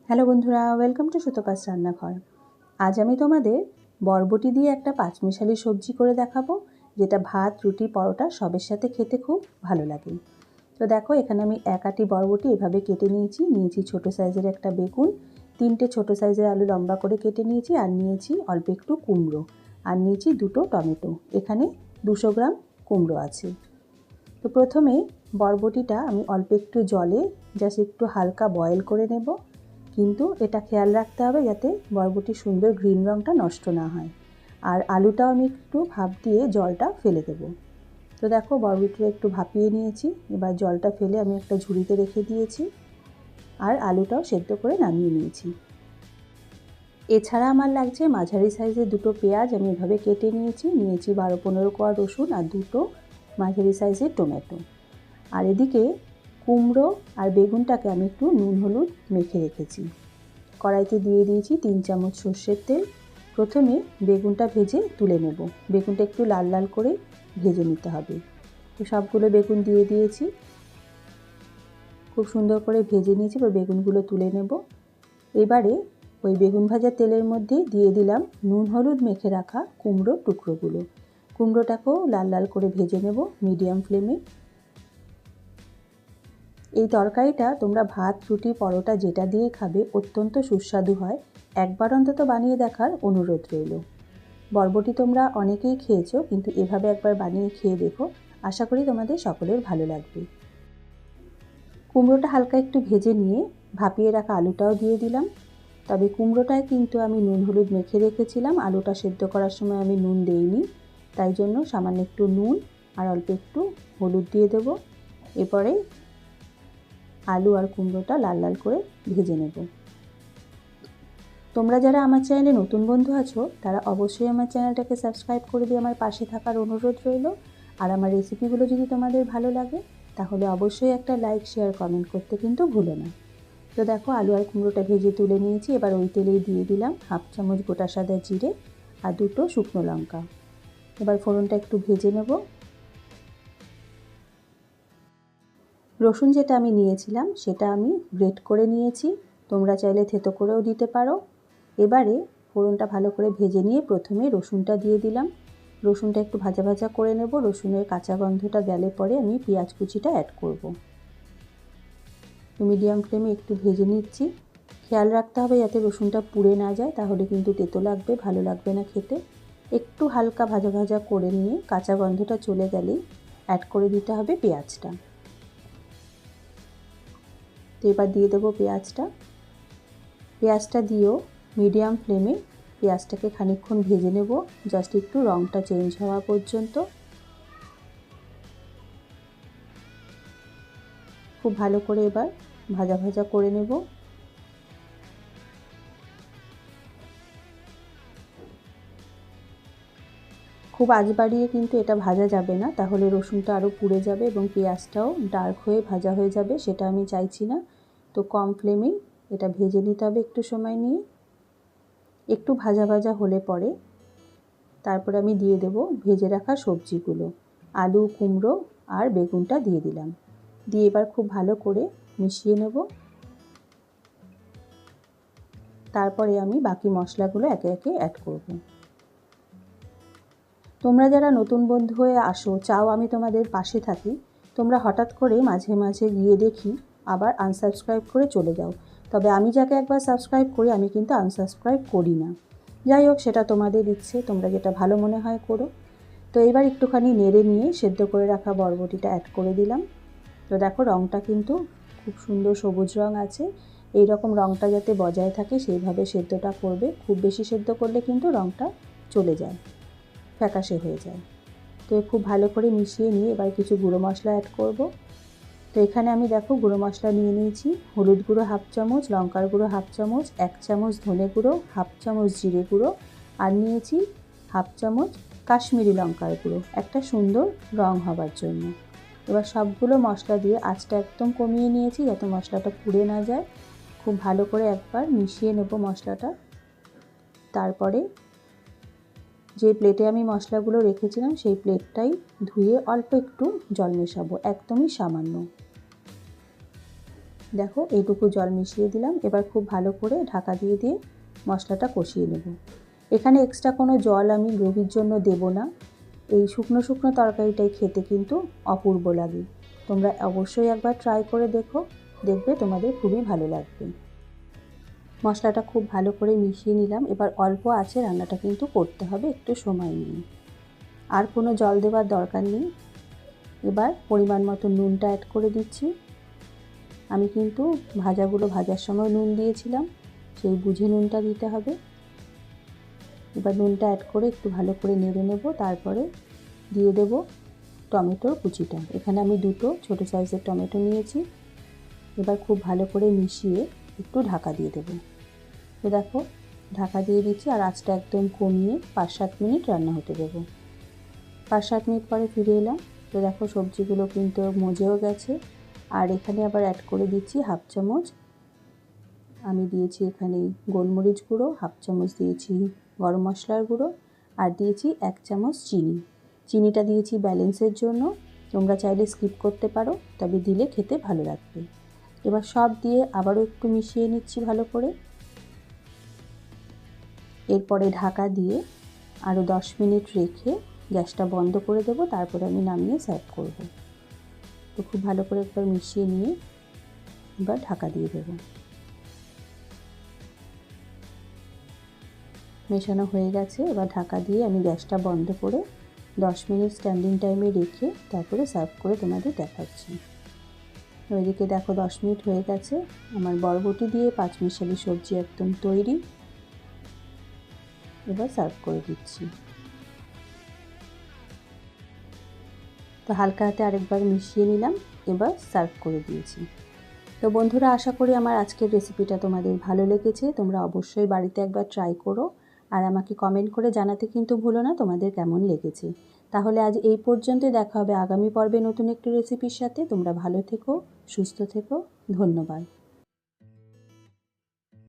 Hello বন্ধুরা, welcome to Sutapa's রান্নাঘর। আজ আমি তোমাদের বরবটি দিয়ে একটা পাঁচমিশালি সবজি করে দেখাবো, যেটা ভাত, রুটি, পরোটা সবের সাথে খেতে খুব ভালো লাগে। তো দেখো, এখানে আমি এক আটি বরবটি এভাবে কেটে নিয়েছি ছোটো সাইজের একটা বেগুন, 3টে ছোটো সাইজের আলু লম্বা করে কেটে নিয়েছি, আর নিয়েছি অল্প একটু কুমড়ো, আর নিয়েছি 2টো টমেটো। এখানে 200 গ্রাম কুমড়ো আছে। তো প্রথমে বরবটিটা আমি অল্প একটু জলে জাস্ট একটু হালকা বয়েল করে নেব, কিন্তু এটা খেয়াল রাখতে হবে যাতে বরবটির সুন্দর গ্রিন রঙটা নষ্ট না হয়। আর আলুটাও আমি একটু ভাপ দিয়ে জলটা ফেলে দেব। তো দেখো, বরবটিটা একটু ভাপিয়ে নিয়েছি, এবার জলটা ফেলে আমি একটা ঝুড়িতে রেখে দিয়েছি, আর আলুটাও সেদ্ধ করে নামিয়ে নিয়েছি। এছাড়া আমার লাগছে মাঝারি সাইজের 2টো পেঁয়াজ, আমি এভাবে কেটে নিয়েছি 12-15 কোয়া রসুন, আর 2টো মাঝারি সাইজের টমেটো। আর এদিকে কুমড়ো আর বেগুনটাকে আমি একটু নুন হলুদ মেখে রেখেছি। কড়াইতে দিয়ে দিয়েছি 3 চামচ সর্ষের তেল। প্রথমে বেগুনটা ভেজে তুলে নেব। বেগুনটা একটু লাল লাল করে ভেজে নিতে হবে। তো সবগুলো বেগুন দিয়ে দিয়েছি, খুব সুন্দর করে ভেজে নিয়েছি। এবার বেগুনগুলো তুলে নেব। এবারে ওই বেগুন ভাজা তেলের মধ্যে দিয়ে দিলাম নুন হলুদ মেখে রাখা কুমড়োর টুকরোগুলো। কুমড়োটাকেও লাল লাল করে ভেজে নেব মিডিয়াম ফ্লেমে। এই তরকারিটা তোমরা ভাত, রুটি, পরোটা যেটা দিয়ে খাবে অত্যন্ত সুস্বাদু হয়। একবার অন্তত বানিয়ে দেখার অনুরোধ রইল। বরবটি তোমরা অনেকেই খেয়েছো, কিন্তু এভাবে একবার বানিয়ে খেয়ে দেখো, আশা করি তোমাদের সকলের ভালো লাগবে। কুমড়োটা হালকা একটু ভেজে নিয়ে ভাপিয়ে রাখা আলুটাও দিয়ে দিলাম। তবে কুমড়োটায় কিন্তু আমি নুন হলুদ মেখে রেখেছিলাম, আলুটা সেদ্ধ করার সময় আমি নুন দেইনি, তাই জন্য সামান্য একটু নুন আর অল্প একটু হলুদ দিয়ে দেবো। এরপরে আলু আর কুমড়োটা লাল লাল করে ভেজে নেব। তোমরা যারা আমার চ্যানেলে নতুন বন্ধু আছো, তারা অবশ্যই আমার চ্যানেলটাকে সাবস্ক্রাইব করে দিয়ে আমার পাশে থাকার অনুরোধ রইল। আর আমার রেসিপিগুলো যদি তোমাদের ভালো লাগে, তাহলে অবশ্যই একটা লাইক, শেয়ার, কমেন্ট করতে কিন্তু ভুলো না। তো দেখো, আলু আর কুমড়োটা ভেজে তুলে নিয়েছি। এবার ওই তেলেই দিয়ে দিলাম 1/2 চামচ গোটা সাদা জিরে আর 2টো শুকনো লঙ্কা। এবার ফোড়নটা একটু ভেজে নেব। রসুন যেটা আমি নিয়েছিলাম সেটা আমি গ্রেট করে নিয়েছি, তোমরা চাইলে থেতো করেও দিতে পারো। এবারে ফোড়নটা ভালো করে ভেজে নিয়ে প্রথমে রসুনটা দিয়ে দিলাম। রসুনটা একটু ভাজা ভাজা করে নেব। রসুনের কাঁচা গন্ধটা গেলে পরে আমি পেঁয়াজ কুচিটা অ্যাড করব। মিডিয়াম ফ্লেমে একটু ভেজে নিচ্ছি। খেয়াল রাখতে হবে যাতে রসুনটা পুড়ে না যায়, তাহলে কিন্তু তেতো লাগবে, ভালো লাগবে না খেতে। একটু হালকা ভাজা ভাজা করে নিয়ে কাঁচা গন্ধটা চলে গেলেই অ্যাড করে দিতে হবে পেঁয়াজটা। তো এবার দিয়ে দেবো পেঁয়াজটা দিয়েও মিডিয়াম ফ্লেমে পেঁয়াজটাকে খানিকক্ষণ ভেজে নেব, জাস্ট একটু রঙটা চেঞ্জ হওয়া পর্যন্ত। খুব ভালো করে এবার ভাজা ভাজা করে নেব। খুব আঁচ বাড়িয়ে কিন্তু এটা ভাজা যাবে না, তাহলে রসুনটা আরও পুড়ে যাবে এবং পেঁয়াজটাও ডার্ক হয়ে ভাজা হয়ে যাবে, সেটা আমি চাইছি না। তো কম ফ্লেমেই এটা ভেজে নিতে হবে একটু সময় নিয়ে। একটু ভাজা ভাজা হলে পরে তারপরে আমি দিয়ে দেব ভেজে রাখা সবজিগুলো। আলু, কুমড়ো আর বেগুনটা দিয়ে দিলাম। দিয়ে এবার খুব ভালো করে মিশিয়ে নেব। তারপরে আমি বাকি মশলাগুলো একে একে অ্যাড করব। তোমরা যারা নতুন বন্ধু হয়ে আসো, চাও আমি তোমাদের পাশে থাকি, তোমরা হঠাৎ করে মাঝে মাঝে গিয়ে দেখি আবার আনসাবস্ক্রাইব করে চলে যাও। তবে আমি যাকে একবার সাবস্ক্রাইব করি, আমি কিন্তু আনসাবস্ক্রাইব করি না। যাই হোক, সেটা তোমাদের ইচ্ছে, তোমরা যেটা ভালো মনে হয় করো। তো এবার একটুখানি নেড়ে নিয়ে সেদ্ধ করে রাখা বরবটিটা অ্যাড করে দিলাম। তো দেখো, রঙটা কিন্তু খুব সুন্দর সবুজ রঙ আছে। এই রকম রঙটা যাতে বজায় থাকে সেইভাবে সেদ্ধটা করবে। খুব বেশি সেদ্ধ করলে কিন্তু রঙটা চলে যায়, ফ্যাকাশে হয়ে যায়। তো খুব ভালো করে মিশিয়ে নিয়ে এবার কিছু গুঁড়ো মশলা অ্যাড করব। তো এখানে আমি দেখো গুঁড়ো মশলা নিয়ে নিয়েছি। হলুদ গুঁড়ো 1/2 চামচ, লঙ্কার গুঁড়ো 1/2 চামচ, 1 চামচ ধনে গুঁড়ো, 1/2 চামচ জিরে গুঁড়ো, আর নিয়েছি 1/2 চামচ কাশ্মীরি লঙ্কার গুঁড়ো, একটা সুন্দর রং হবার জন্য। এবার সবগুলো মশলা দিয়ে আঁচটা একদম কমিয়ে নিয়েছি যাতে মশলাটা পুড়ে না যায়। খুব ভালো করে একবার মিশিয়ে নেব মশলাটা। তারপরে যে প্লেটে আমি মশলাগুলো রেখেছিলাম সেই প্লেটটাই ধুয়ে অল্প একটু জল মেশাবো, একদমই সামান্য। দেখো এইটুকু জল মিশিয়ে দিলাম। এবার খুব ভালো করে ঢাকা দিয়ে দিয়ে মশলাটা কষিয়ে নেব। এখানে এক্সট্রা কোনো জল আমি গ্রেভির জন্য দেব না। এই শুকনো শুকনো তরকারিটাই খেতে কিন্তু অপূর্ব লাগে। তোমরা অবশ্যই একবার ট্রাই করে দেখো, দেখবে তোমাদের খুবই ভালো লাগবে। মশলাটা খুব ভালো করে মিশিয়ে নিলাম। এবার অল্প আঁচে রান্নাটা কিন্তু করতে হবে, একটু সময় নিয়ে। আর কোনো জল দেওয়ার দরকার নেই। এবার পরিমাণ মতো নুনটা অ্যাড করে দিচ্ছি। আমি কিন্তু ভাজাগুলো ভাজার সময় নুন দিয়েছিলাম, সেই বুঝে নুনটা দিতে হবে। এবার নুনটা অ্যাড করে একটু ভালো করে নেড়ে নেব। তারপরে দিয়ে দেব টমেটোর কুচিটা। এখানে আমি দুটো ছোটো সাইজের টমেটো নিয়েছি। এবার খুব ভালো করে মিশিয়ে একটু ঢাকা দিয়ে দেব। তো দেখো ঢাকা দিয়ে দিচ্ছি আর আঁচটা একদম কমিয়ে 5-7 মিনিট রান্না হতে দেব। 5-7 মিনিট পরে ফিরে এলাম। তো দেখো সবজিগুলো কিন্তু মজেও গেছে। আর এখানে আবার অ্যাড করে দিচ্ছি হাফ চামচ, আমি দিয়েছি এখানে গোলমরিচ গুঁড়ো, হাফ চামচ দিয়েছি গরম মশলার গুঁড়ো, আর দিয়েছি 1 চামচ চিনি। চিনিটা দিয়েছি ব্যালেন্সের জন্য, তোমরা চাইলে স্কিপ করতে পারো, তবে দিলে খেতে ভালো লাগবে। এবার সব দিয়ে আবারও একটু মিশিয়ে নিচ্ছি ভালো করে। এরপরে ঢাকা দিয়ে আরও 10 মিনিট রেখে গ্যাসটা বন্ধ করে দেবো। তারপরে আমি নামিয়ে সার্ভ করব। তো খুব ভালো করে একবার মিশিয়ে নিয়ে এবার ঢাকা দিয়ে দেবো। মেশানো হয়ে গেছে। এবার ঢাকা দিয়ে আমি গ্যাসটা বন্ধ করে 10 মিনিট স্ট্যান্ডিং টাইমে রেখে তারপরে সার্ভ করে তোমাদের দেখাচ্ছি। ওইদিকে দেখো 10 মিনিট হয়ে গেছে, আমার বরবটি দিয়ে পাঁচমিশালি সবজি একদম তৈরি। এবার সার্ভ করে দিচ্ছি। তো হালকা হাতে আরেকবার মিশিয়ে নিলাম, এবার সার্ভ করে দিয়েছি। তো বন্ধুরা, আশা করি আমার আজকের রেসিপিটা তোমাদের ভালো লেগেছে। তোমরা অবশ্যই বাড়িতে একবার ট্রাই করো আর আমাকে কমেন্ট করে জানাতে কিন্তু ভুলো না তোমাদের কেমন লেগেছে। তাহলে আজ এই পর্যন্তই, দেখা হবে আগামী পর্বে নতুন একটি রেসিপির সাথে। তোমরা ভালো থেকো, সুস্থ থেকো, ধন্যবাদ।